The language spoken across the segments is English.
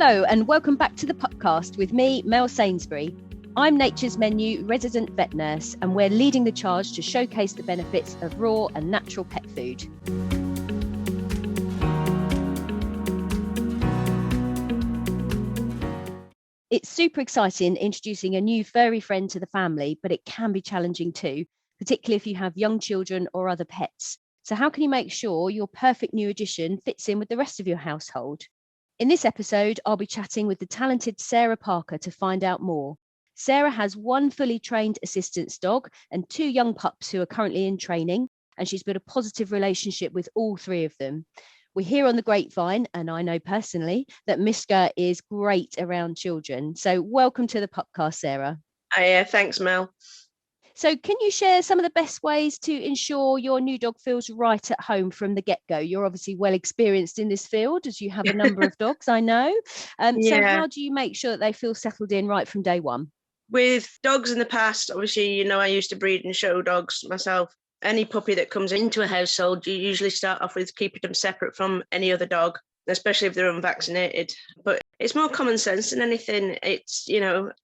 Hello and welcome back to the Pupcast with me, Mel Sainsbury. I'm Nature's Menu resident vet nurse and we're leading the charge to showcase the benefits of raw and natural pet food. It's super exciting introducing a new furry friend to the family, but it can be challenging too, particularly if you have young children or other pets. So how can you make sure your perfect new addition fits in with the rest of your household? In this episode, I'll be chatting with the talented Sarah Parker to find out more. Sarah has one fully trained assistance dog and two young pups who are currently in training, and she's built a positive relationship with all three of them. We hear on the grapevine, and I know personally, that Miska is great around children. So welcome to the Pupcast, Sarah. Thanks, Mel. So can you share some of the best ways to ensure your new dog feels right at home from the get-go? You're obviously well experienced in this field as you have a number of dogs, I know. So how do you make sure that they feel settled in right from day one? With dogs in the past, obviously, I used to breed and show dogs myself. Any puppy that comes into a household, you usually start off with keeping them separate from any other dog, especially if they're unvaccinated. But it's more common sense than anything. It's,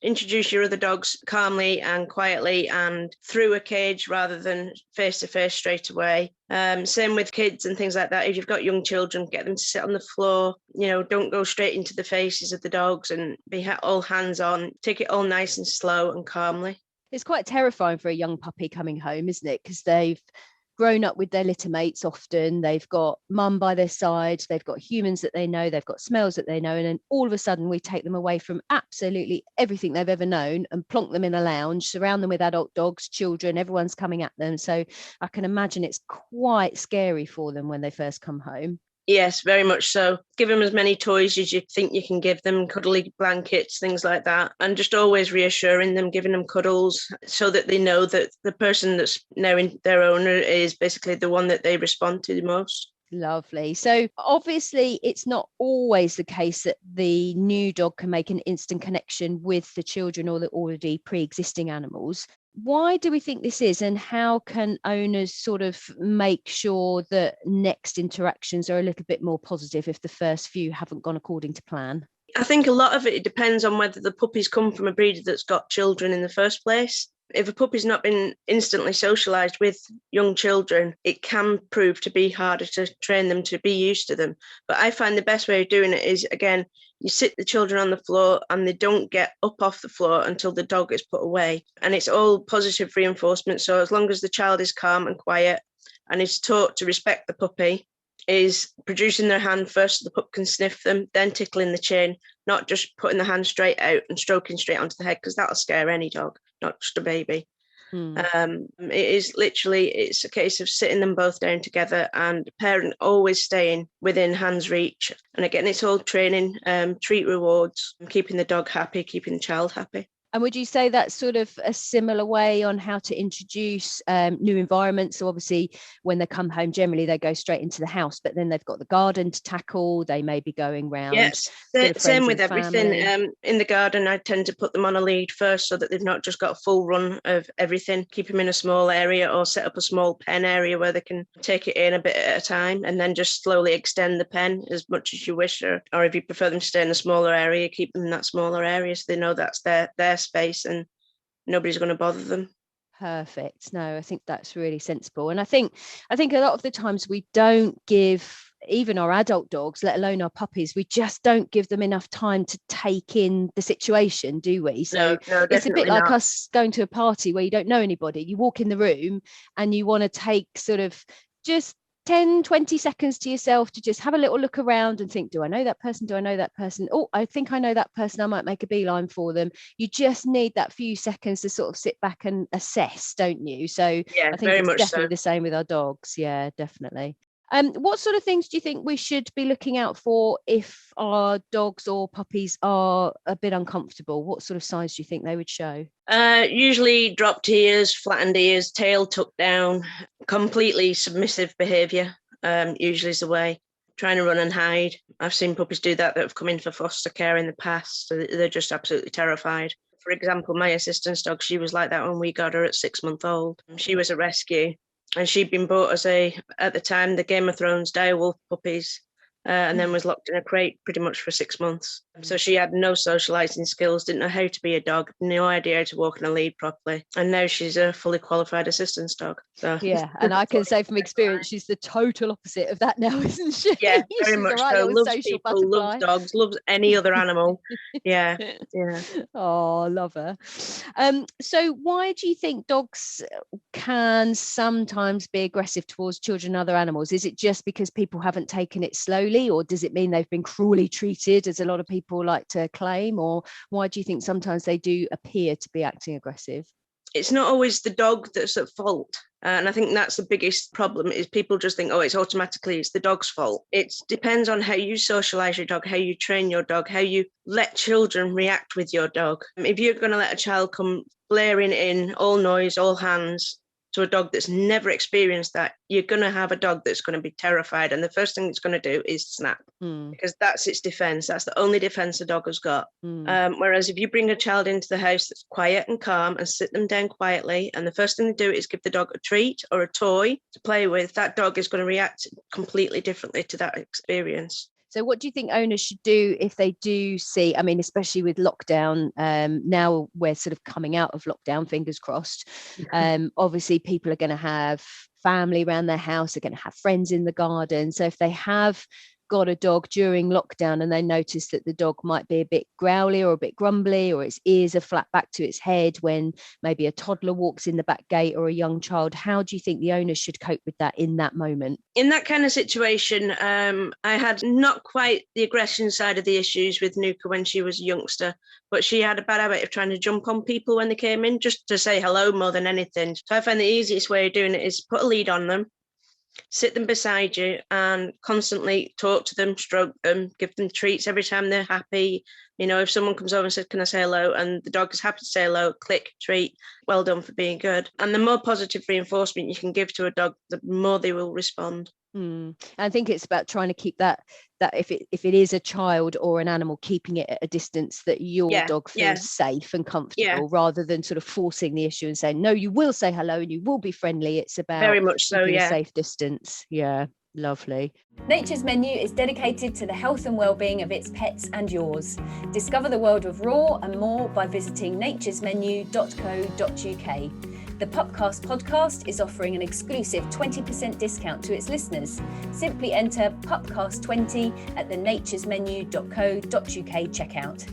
introduce your other dogs calmly and quietly and through a cage rather than face to face straight away. Same with kids and things like that. If you've got young children, get them to sit on the floor. Don't go straight into the faces of the dogs and be all hands on. Take it all nice and slow and calmly. It's quite terrifying for a young puppy coming home, isn't it? Because they've grown up with their litter mates often. They've got mum by their side. They've got humans that they know. They've got smells that they know. And then all of a sudden we take them away from absolutely everything they've ever known and plonk them in a lounge, surround them with adult dogs, children, everyone's coming at them. So I can imagine it's quite scary for them when they first come home. Yes, very much so. Give them as many toys as you think you can give them, cuddly blankets, things like that. And just always reassuring them, giving them cuddles so that they know that the person that's now in their owner is basically the one that they respond to the most. Lovely. So obviously it's not always the case that the new dog can make an instant connection with the children or the already pre-existing animals. Why do we think this is, and how can owners sort of make sure that next interactions are a little bit more positive if the first few haven't gone according to plan? I think a lot of it depends on whether the puppies come from a breeder that's got children in the first place. If a puppy's not been instantly socialised with young children, it can prove to be harder to train them to be used to them. But I find the best way of doing it is, again, you sit the children on the floor and they don't get up off the floor until the dog is put away. And it's all positive reinforcement. So as long as the child is calm and quiet and is taught to respect the puppy, is producing their hand first so the pup can sniff them, then tickling the chin, not just putting the hand straight out and stroking straight onto the head, because that'll scare any dog, not just a baby. It's a case of sitting them both down together and the parent always staying within hand's reach. And again, it's all training, treat rewards, keeping the dog happy, keeping the child happy. And would you say that's sort of a similar way on how to introduce new environments? So obviously when they come home, generally they go straight into the house, but then they've got the garden to tackle. They may be going round. Yes, same with everything. In the garden, I tend to put them on a lead first so that they've not just got a full run of everything. Keep them in a small area or set up a small pen area where they can take it in a bit at a time and then just slowly extend the pen as much as you wish. Or if you prefer them to stay in a smaller area, keep them in that smaller area so they know that's their space and nobody's going to bother them. Perfect. No, I think that's really sensible. And I think a lot of the times we don't give even our adult dogs, let alone our puppies, we just don't give them enough time to take in the situation, do we? So no, it's a bit like us going to a party where you don't know anybody. You walk in the room and you want to take sort of just 10, 20 seconds to yourself to just have a little look around and think, do I know that person? Do I know that person? Oh, I think I know that person. I might make a beeline for them. You just need that few seconds to sort of sit back and assess, don't you? So yeah, I think it's definitely the same with our dogs. Yeah, definitely. What sort of things do you think we should be looking out for if our dogs or puppies are a bit uncomfortable? What sort of signs do you think they would show? Usually dropped ears, flattened ears, tail tucked down, completely submissive behaviour, usually is the way. Trying to run and hide. I've seen puppies do that have come in for foster care in the past. So they're just absolutely terrified. For example, my assistance dog, she was like that when we got her at 6 months old. She was a rescue. And she'd been bought as at the time, the Game of Thrones direwolf puppies. and then was locked in a crate pretty much for 6 months. So she had no socialising skills, didn't know how to be a dog, no idea how to walk in a lead properly. And now she's a fully qualified assistance dog. So yeah, and I can say from experience, she's the total opposite of that now, isn't she? Yeah, very She's much a right so. little Loves social people, butterfly. loves dogs, loves any other animal. Yeah. Oh, love her. So why do you think dogs can sometimes be aggressive towards children and other animals? Is it just because people haven't taken it slowly, or does it mean they've been cruelly treated, as a lot of people like to claim? Or why do you think sometimes they do appear to be acting aggressive? It's not always the dog that's at fault. And I think that's the biggest problem, is people just think, oh, it's the dog's fault. It depends on how you socialise your dog, how you train your dog, how you let children react with your dog. If you're going to let a child come blaring in, all noise, all hands, to a dog that's never experienced that, you're going to have a dog that's going to be terrified. And the first thing it's going to do is snap, because that's its defense. That's the only defense a dog has got. Whereas if you bring a child into the house that's quiet and calm and sit them down quietly, and the first thing to do is give the dog a treat or a toy to play with, that dog is going to react completely differently to that experience. So what do you think owners should do if they do see, I mean, especially with lockdown, now we're sort of coming out of lockdown, fingers crossed. Obviously, people are going to have family around their house, they're going to have friends in the garden. So if they have got a dog during lockdown and they notice that the dog might be a bit growly or a bit grumbly, or its ears are flat back to its head when maybe a toddler walks in the back gate or a young child, how do you think the owners should cope with that in that moment? In that kind of situation, I had not quite the aggression side of the issues with Nuka when she was a youngster, but she had a bad habit of trying to jump on people when they came in, just to say hello more than anything. So I find the easiest way of doing it is put a lead on them, sit them beside you and constantly talk to them, stroke them, give them treats every time they're happy. You know, if someone comes over and says, can I say hello? And the dog is happy to say hello, click, treat, well done for being good. And the more positive reinforcement you can give to a dog, the more they will respond. I think it's about trying to keep that if it is a child or an animal, keeping it at a distance that your dog feels safe and comfortable, rather than sort of forcing the issue and saying, no, you will say hello and you will be friendly. It's about very much so, keeping a safe distance. Yeah, lovely. Nature's Menu is dedicated to the health and well-being of its pets and yours. Discover the world of raw and more by visiting naturesmenu.co.uk. The Pupcast podcast is offering an exclusive 20% discount to its listeners. Simply enter Pupcast20 at the naturesmenu.co.uk checkout.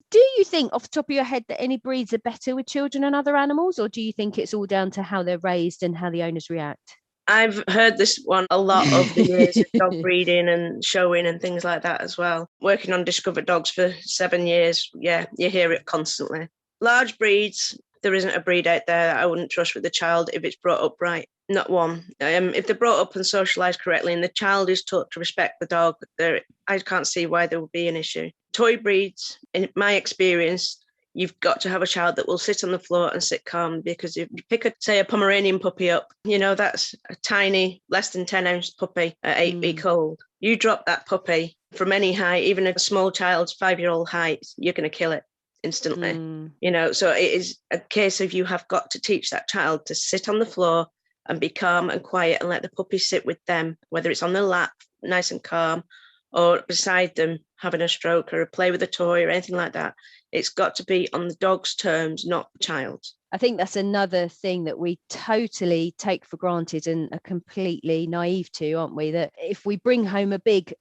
Do you think off the top of your head that any breeds are better with children and other animals, or do you think it's all down to how they're raised and how the owners react? I've heard this one a lot over the years of dog breeding and showing and things like that as well. Working on Discovered Dogs for 7 years, you hear it constantly. Large breeds, there isn't a breed out there that I wouldn't trust with a child if it's brought up right. Not one. If they're brought up and socialised correctly and the child is taught to respect the dog, I can't see why there would be an issue. Toy breeds, in my experience, you've got to have a child that will sit on the floor and sit calm, because if you pick a Pomeranian puppy up, you know, that's a tiny, less than 10-ounce puppy at 8 weeks old. You drop that puppy from any height, even a small child's 5-year-old height, you're going to kill it instantly. You know, so it is a case of you have got to teach that child to sit on the floor and be calm and quiet and let the puppy sit with them, whether it's on their lap, nice and calm, or beside them having a stroke or a play with a toy or anything like that. It's got to be on the dog's terms, not the child's. I think that's another thing that we totally take for granted and are completely naive to, aren't we? That if we bring home a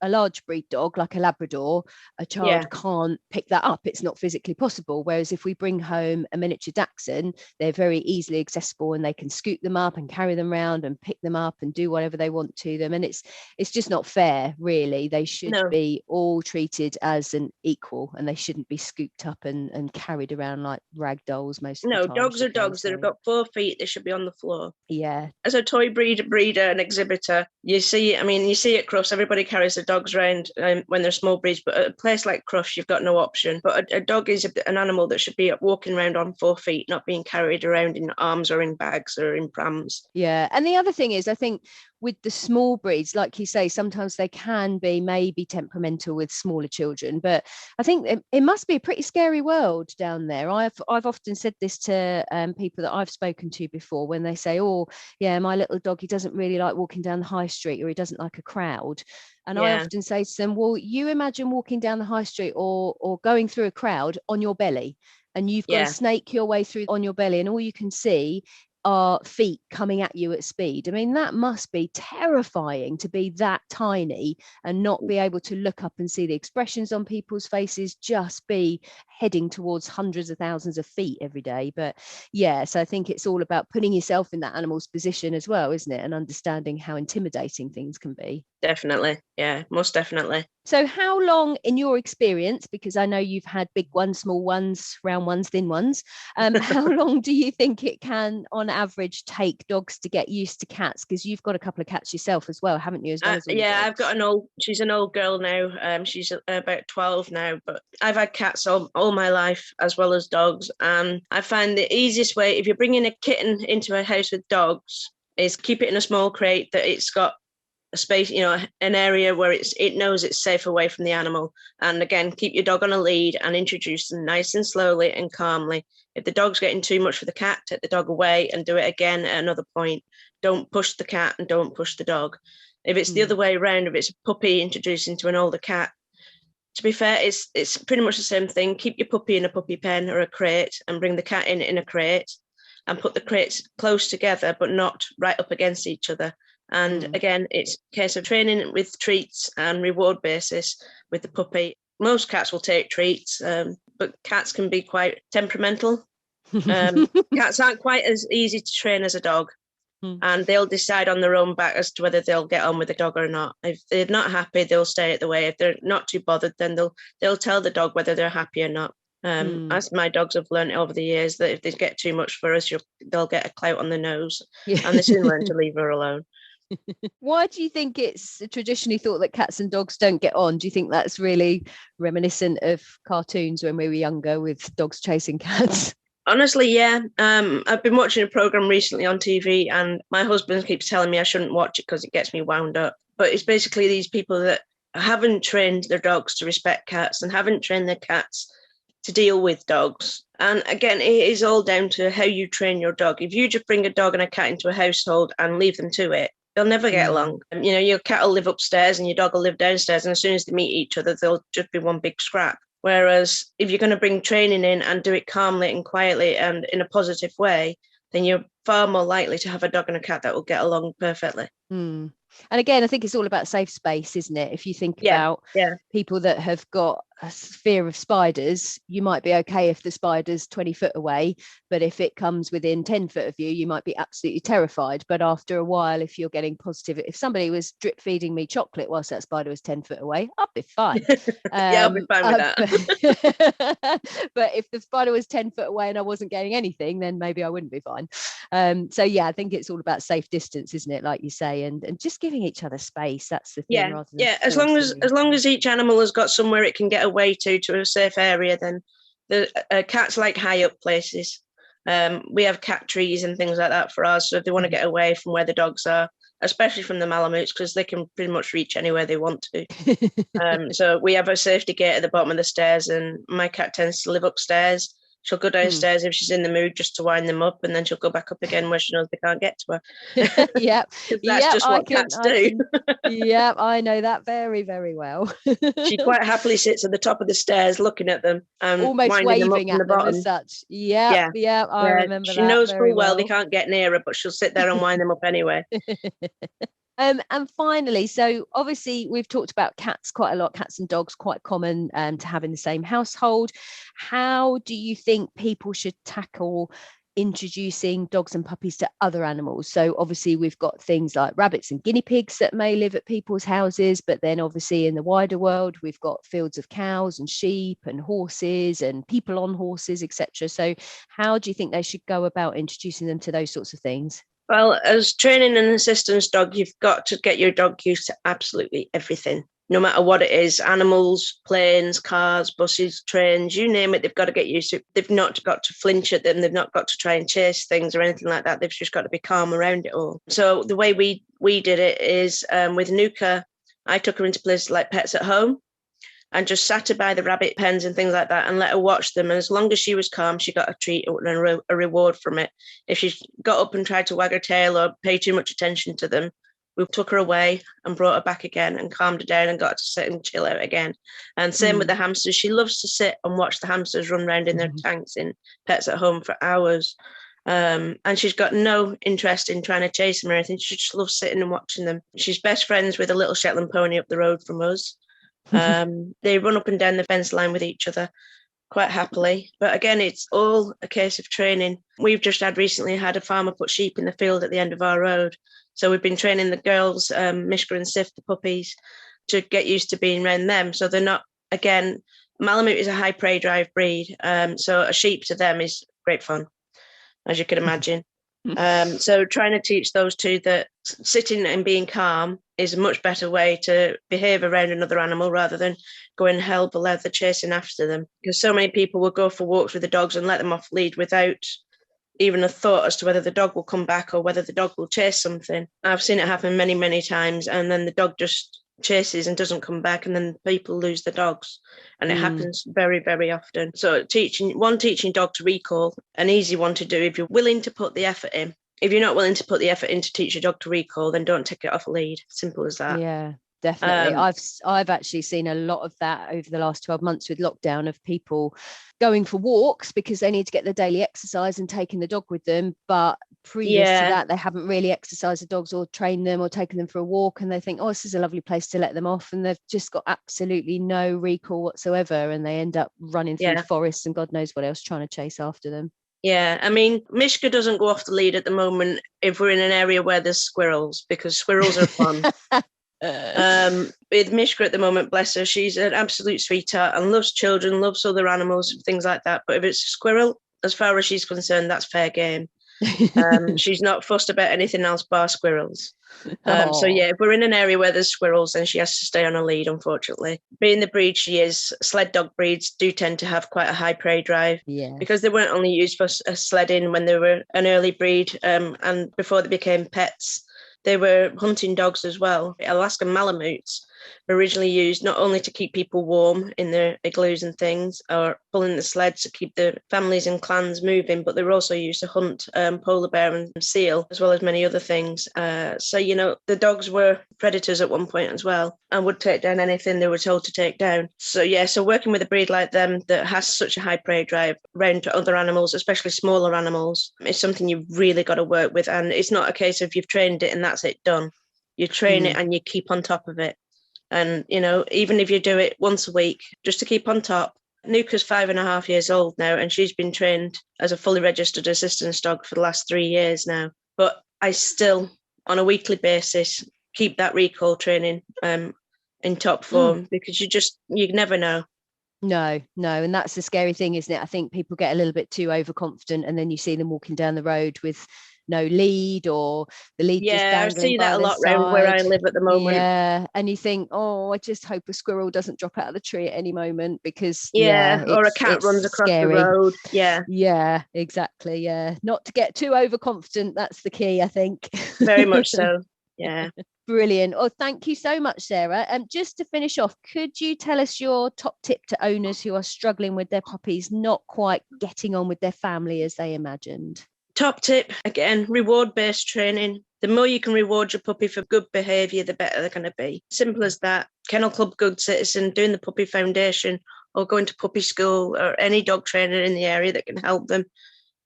large breed dog like a Labrador, a child can't pick that up. It's not physically possible. Whereas if we bring home a miniature Dachshund, they're very easily accessible and they can scoop them up and carry them around and pick them up and do whatever they want to them. And it's just not fair, really. They should be all treated as an equal, and they shouldn't be scooped up and carried around like rag dolls most of the time. Dogs are dogs that have got 4 feet. They should be on the floor. Yeah. As a toy breeder and exhibitor, you see at Crufts, everybody carries their dogs around when they're small breeds, but at a place like Crufts, you've got no option. But a dog is an animal that should be walking around on 4 feet, not being carried around in arms or in bags or in prams. Yeah. And the other thing is, I think with the small breeds, like you say, sometimes they can be maybe temperamental with smaller children, but I think it must be a pretty scary world down there. I've often said this to people that I've spoken to before, when they say, oh yeah, my little dog, he doesn't really like walking down the high street, or he doesn't like a crowd. And I often say to them, well, you imagine walking down the high street or going through a crowd on your belly, and you've got to snake your way through on your belly, and all you can see are feet coming at you at speed. I mean, that must be terrifying to be that tiny and not be able to look up and see the expressions on people's faces, just be heading towards hundreds of thousands of feet every day. But yeah, so I think it's all about putting yourself in that animal's position as well, isn't it? And understanding how intimidating things can be. Definitely. Yeah, most definitely. So how long, in your experience, because I know you've had big ones, small ones, round ones, thin ones, how long do you think it can, on average, take dogs to get used to cats? Because you've got a couple of cats yourself as well, haven't you? As well as I've got she's an old girl now. She's about 12 now, but I've had cats all my life, as well as dogs. And I find the easiest way, if you're bringing a kitten into a house with dogs, is keep it in a small crate that it's got a space, an area where it knows it's safe away from the animal. And again, keep your dog on a lead and introduce them nice and slowly and calmly. If the dog's getting too much for the cat, take the dog away and do it again at another point. Don't push the cat and don't push the dog. If it's the other way around, if it's a puppy introducing to an older cat, to be fair, it's pretty much the same thing. Keep your puppy in a puppy pen or a crate and bring the cat in a crate, and put the crates close together but not right up against each other. And again, it's a case of training with treats and reward basis with the puppy. Most cats will take treats, but cats can be quite temperamental. Cats aren't quite as easy to train as a dog, and they'll decide on their own back as to whether they'll get on with the dog or not. If they're not happy, they'll stay at the way. If they're not too bothered, then they'll tell the dog whether they're happy or not. As my dogs have learned over the years, that if they get too much for us, they'll get a clout on the nose, and they soon learn to leave her alone. Why do you think it's traditionally thought that cats and dogs don't get on? Do you think that's really reminiscent of cartoons when we were younger with dogs chasing cats? Honestly, yeah. I've been watching a program recently on TV, and my husband keeps telling me I shouldn't watch it because it gets me wound up. But it's basically these people that haven't trained their dogs to respect cats and haven't trained their cats to deal with dogs. And again, it is all down to how you train your dog. If you just bring a dog and a cat into a household and leave them to it, they'll never get along. Your cat will live upstairs and your dog will live downstairs, and as soon as they meet each other, they'll just be one big scrap. Whereas if you're going to bring training in and do it calmly and quietly and in a positive way, then you're far more likely to have a dog and a cat that will get along perfectly. And again, I think it's all about safe space, isn't it? If you think about people that have got a fear of spiders, you might be okay if the spider's 20 foot away, but if it comes within 10 foot of you, you might be absolutely terrified. But after a while, if you're getting positive, if somebody was drip feeding me chocolate whilst that spider was 10 foot away, I'll be fine. I'll be fine with that. But if the spider was 10 foot away and I wasn't getting anything, then maybe I wouldn't be fine. So yeah, I think it's all about safe distance, isn't it? Like you say, and just giving each other space. That's the thing. As long as each animal has got somewhere it can get away to a safe area, then the cats like high up places. We have cat trees and things like that for us. So if they want to get away from where the dogs are, especially from the Malamutes, because they can pretty much reach anywhere they want to. So we have a safety gate at the bottom of the stairs, and my cat tends to live upstairs. She'll go downstairs if she's in the mood just to wind them up, and then she'll go back up again where she knows they can't get to her. That's just what cats do. I know that very, very well. She quite happily sits at the top of the stairs looking at them and almost waving at them as such. I remember that. She knows full well they can't get near her, but she'll sit there and wind them up anyway. And finally, so obviously we've talked about cats quite a lot, cats and dogs, quite common to have in the same household. How do you think people should tackle introducing dogs and puppies to other animals? So obviously we've got things like rabbits and guinea pigs that may live at people's houses, but then obviously in the wider world we've got fields of cows and sheep and horses and people on horses, etc. So how do you think they should go about introducing them to those sorts of things? Well, as training an assistance dog, you've got to get your dog used to absolutely everything, no matter what it is. Animals, planes, cars, buses, trains, you name it, they've got to get used to it. They've not got to flinch at them. They've not got to try and chase things or anything like that. They've just got to be calm around it all. So the way we did it is with Nuka, I took her into places like Pets at Home and just sat her by the rabbit pens and things like that and let her watch them. And as long as she was calm, she got a treat and a reward from it. If she got up and tried to wag her tail or pay too much attention to them, we took her away and brought her back again and calmed her down and got her to sit and chill out again. And same with the hamsters. She loves to sit and watch the hamsters run around in their tanks in Pets at Home for hours. And she's got no interest in trying to chase them or anything. She just loves sitting and watching them. She's best friends with a little Shetland pony up the road from us. They run up and down the fence line with each other quite happily. But again, it's all a case of training. We've just recently had a farmer put sheep in the field at the end of our road. So we've been training the girls, Miska and Sif, the puppies, to get used to being around them. So they're not, again, Malamute is a high prey drive breed. So a sheep to them is great fun, as you can imagine. So trying to teach those two that sitting and being calm is a much better way to behave around another animal rather than going hell for leather chasing after them. Because so many people will go for walks with the dogs and let them off lead without even a thought as to whether the dog will come back or whether the dog will chase something. I've seen it happen many, many times, and then the dog just chases and doesn't come back, and then people lose the dogs, and it happens very, very often. So teaching dog to recall, an easy one to do if you're willing to put the effort in. If you're not willing to put the effort in to teach your dog to recall, then don't take it off a lead. Simple as that. Yeah, definitely. I've actually seen a lot of that over the last 12 months with lockdown, of people going for walks because they need to get their daily exercise and taking the dog with them. But previous to that, they haven't really exercised the dogs or trained them or taken them for a walk, and they think, oh, this is a lovely place to let them off, and they've just got absolutely no recall whatsoever, and they end up running through forests and God knows what else trying to chase after them. Yeah, I mean, Miska doesn't go off the lead at the moment if we're in an area where there's squirrels, because squirrels are fun. With Miska at the moment, bless her, she's an absolute sweetheart and loves children, loves other animals and things like that. But if it's a squirrel, as far as she's concerned, that's fair game. She's not fussed about anything else bar squirrels. So yeah, if we're in an area where there's squirrels, then she has to stay on a lead, unfortunately. Being the breed she is, sled dog breeds do tend to have quite a high prey drive, because they weren't only used for sledding when they were an early breed, and before they became pets. They were hunting dogs as well. Alaskan Malamutes were originally used not only to keep people warm in their igloos and things, or pulling the sleds to keep the families and clans moving, but they were also used to hunt polar bear and seal, as well as many other things. So, you know, the dogs were predators at one point as well, and would take down anything they were told to take down. So, yeah, so working with a breed like them that has such a high prey drive around to other animals, especially smaller animals, is something you've really got to work with. And it's not a case of you've trained it and that's it, done. You train it and you keep on top of it. And, you know, even if you do it once a week, just to keep on top. Nuka's 5.5 years old now, and she's been trained as a fully registered assistance dog for the last 3 years now. But I still, on a weekly basis, keep that recall training in top form, because you never know. No. And that's the scary thing, isn't it? I think people get a little bit too overconfident, and then you see them walking down the road with no lead, or the lead just dangling. I see that a lot around where I live at the moment. Yeah, and you think, oh, I just hope a squirrel doesn't drop out of the tree at any moment, because or a cat runs across the road. Yeah, exactly. Yeah, not to get too overconfident. That's the key, I think. Very much so. Yeah. Brilliant. Oh, thank you so much, Sarah. Just to finish off, could you tell us your top tip to owners who are struggling with their puppies, not quite getting on with their family as they imagined? Top tip, again, reward-based training. The more you can reward your puppy for good behaviour, the better they're going to be. Simple as that. Kennel Club Good Citizen, doing the Puppy Foundation, or going to puppy school, or any dog trainer in the area that can help them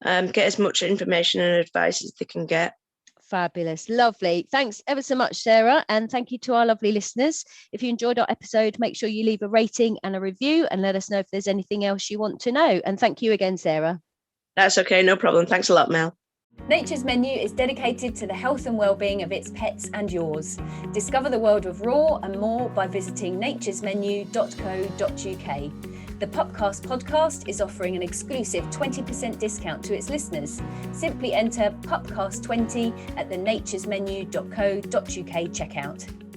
get as much information and advice as they can get. Fabulous. Lovely. Thanks ever so much, Sarah. And thank you to our lovely listeners. If you enjoyed our episode, make sure you leave a rating and a review, and let us know if there's anything else you want to know. And thank you again, Sarah. That's okay, no problem. Thanks a lot, Mel. Nature's Menu is dedicated to the health and well-being of its pets and yours. Discover the world of raw and more by visiting naturesmenu.co.uk. The Pupcast podcast is offering an exclusive 20% discount to its listeners. Simply enter Pupcast 20 at the naturesmenu.co.uk checkout.